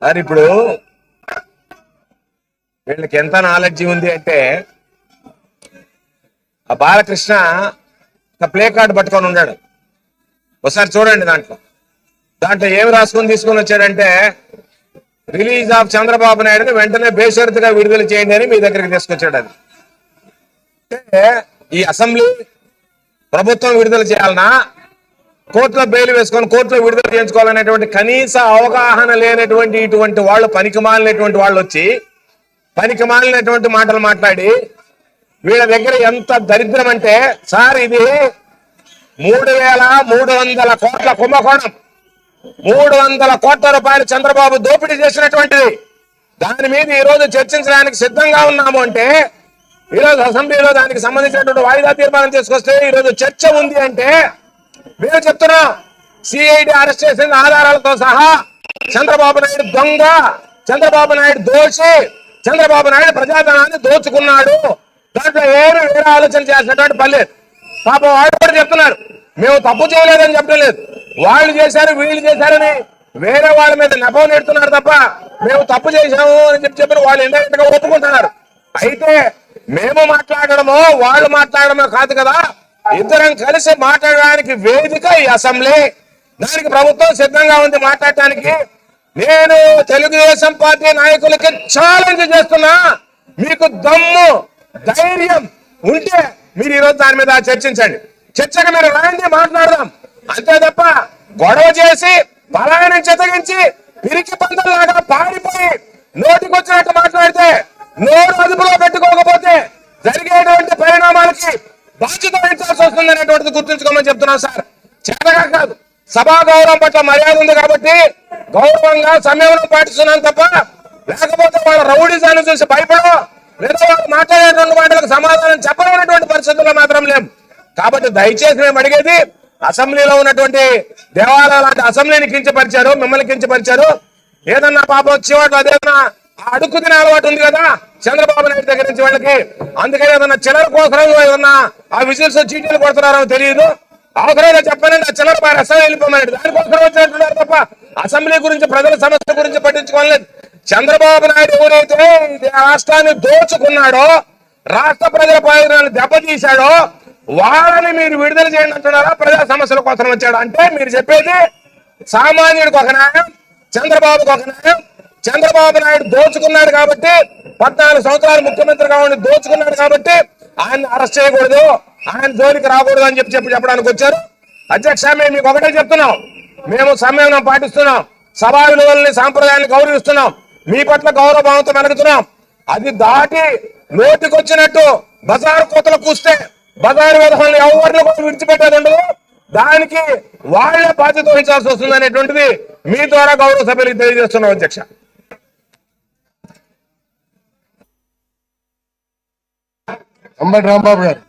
మరి ఇప్పుడు వీళ్ళకి ఎంత నాలెడ్జి ఉంది అంటే ఆ బాలకృష్ణ ఒక ప్లే కార్డు పట్టుకొని ఉన్నాడు. ఒకసారి చూడండి, దాంట్లో ఏమి రాసుకొని తీసుకొని వచ్చాడంటే రిలీజ్ ఆఫ్ చంద్రబాబు నాయుడుని వెంటనే బేషరతుగా విడుదల చేయండి అని మీ దగ్గరికి తీసుకొచ్చాడు. అది అంటే ఈ అసెంబ్లీ ప్రభుత్వం విడుదల చేయాలన్నా కోర్టులో బెయిల్ వేసుకొని కోర్టులో విడుదల చేయించుకోవాలనేటువంటి కనీస అవగాహన లేనటువంటి ఇటువంటి వాళ్ళు, పనికిమాలినటువంటి వాళ్ళు వచ్చి పనికిమాలినటువంటి మాటలు మాట్లాడి వీళ్ళ దగ్గర ఎంత దరిద్రం అంటే, సార్ ఇది 3,300 కోట్ల కుంభకోణం, 300 కోట్ల రూపాయలు చంద్రబాబు దోపిడీ చేసినటువంటిది. దాని మీద ఈ రోజు చర్చించడానికి సిద్ధంగా ఉన్నాము అంటే, ఈరోజు అసెంబ్లీలో దానికి సంబంధించినటువంటి వాయిదా తీర్మానం తీసుకొస్తే ఈరోజు చర్చ ఉంది అంటే మేము చెప్తున్నాం, సిఐడి అరెస్ట్ చేసిన ఆధారాలతో సహా చంద్రబాబు నాయుడు దొంగ, చంద్రబాబు నాయుడు దోషి, చంద్రబాబు నాయుడు ప్రజాధనాన్ని దోచుకున్నాడు, దాంట్లో వేరే ఆలోచన చేసినటువంటి పని లేదు. పాపం వాళ్ళు కూడా చెప్తున్నారు మేము తప్పు చేయలేదని చెప్పడం లేదు, వాళ్ళు చేశారు వీళ్ళు చేశారని వేరే వాళ్ళ మీద నెపం నెడుతున్నారు తప్ప మేము తప్పు చేశాము అని చెప్పిన వాళ్ళు ఇండైరెక్ట్ గా ఒప్పుకుంటున్నారు. అయితే మేము మాట్లాడడమో వాళ్ళు మాట్లాడడమో కాదు కదా, ఇద్దరం కలిసి మాట్లాడడానికి వేదిక ఈ అసెంబ్లీ. దానికి ప్రభుత్వం సిద్ధంగా ఉంది మాట్లాడటానికి. నేను తెలుగుదేశం పార్టీ నాయకులకి ఛాలెంజ్ చేస్తున్నా, మీకు దమ్ము ధైర్యం ఉంటే మీరు ఈరోజు దాని మీద చర్చించండి, చర్చకు మీరు రాయండి, మాట్లాడదాం. అంతే తప్ప గొడవ చేసి పలాయనం చెతగించి పిరికి పందలాగా పారిపోయి నోటికొచ్చినట్టు మాట్లాడితే, నోరు అదుపులో పెట్టుకోకపోతే జరిగేటువంటి పరిణామాలకి బాధ్యత వహించాల్సి వస్తుంది అనేటువంటిది గుర్తుంచుకోమని చెప్తున్నాం సార్. చేతగా కాదు, సభా గౌరవం పట్ల మర్యాద ఉంది కాబట్టి గౌరవంగా సంయమనం పాటిస్తున్నాను తప్ప, లేకపోతే వాళ్ళ రౌడీజాన్ని చూసి భయపడో లేదా వాళ్ళు మాట్లాడేటువంటి మాటలకు సమాధానం చెప్పలేనటువంటి పరిస్థితుల్లో మాత్రం లేవు. కాబట్టి దయచేసి మేము అడిగేది, అసెంబ్లీలో ఉన్నటువంటి దేవాలయాలు లాంటి అసెంబ్లీని కించపరిచారు, మిమ్మల్ని కించపరిచారు. ఏదన్నా పాపం వచ్చేవాడు అదేదన్నా అడుక్కు తినే అలవాటు ఉంది కదా చంద్రబాబు నాయుడు దగ్గర నుంచి వాళ్ళకి, అందుకని ఏదన్నా చిల్లర కోసరం ఏదన్నా ఆ విజిల్స్ చీటీలు కొడుతున్నారో తెలియదు, అవసరంగా చెప్పానండి ఆ చిల్లర అసెంబ్లీ వెళ్ళిపోమన్నాడు, దానికోసం వచ్చినట్టున్నారు తప్ప అసెంబ్లీ గురించి ప్రజల సమస్య గురించి పట్టించుకోలేదు. చంద్రబాబు నాయుడు ఎవరైతే రాష్ట్రాన్ని దోచుకున్నాడో, రాష్ట్ర ప్రజల ప్రయోజనాలు దెబ్బతీశాడో వాళ్ళని మీరు విడుదల చేయండి అంటున్నారా, ప్రజా సమస్యల కోసం వచ్చాడు అంటే మీరు చెప్పేది సామాన్యుడికి ఒక న్యాయం, చంద్రబాబుకి ఒక న్యాయం. చంద్రబాబు నాయుడు దోచుకున్నాడు కాబట్టి, 14 సంవత్సరాలు ముఖ్యమంత్రిగా ఉండి దోచుకున్నాడు కాబట్టి ఆయన అరెస్ట్ చేయకూడదు, ఆయన జోలికి రాకూడదు అని చెప్పడానికి వచ్చారు. అధ్యక్ష, మేము మీకు ఒకటే చెప్తున్నాం, మేము సంయమనం పాటిస్తున్నాం, సభా విలువల్ని సాంప్రదాయాన్ని గౌరవిస్తున్నాం, మీ పట్ల గౌరవభావంతో మెలుగుతున్నాం. అది దాటి నోటికొచ్చినట్టు బజారు కోతలు కూస్తే బజారు వ్యవహారాలు ఎవరిని కూడా విడిచిపెట్టేది ఉండదు, దానికి వాళ్లే బాధ్యత వహించాల్సి వస్తుంది అనేటువంటిది మీ ద్వారా గౌరవ సభ్యులకు తెలియజేస్తున్నాం. అధ్యక్ష, అంబటి రాంబాబు గారు.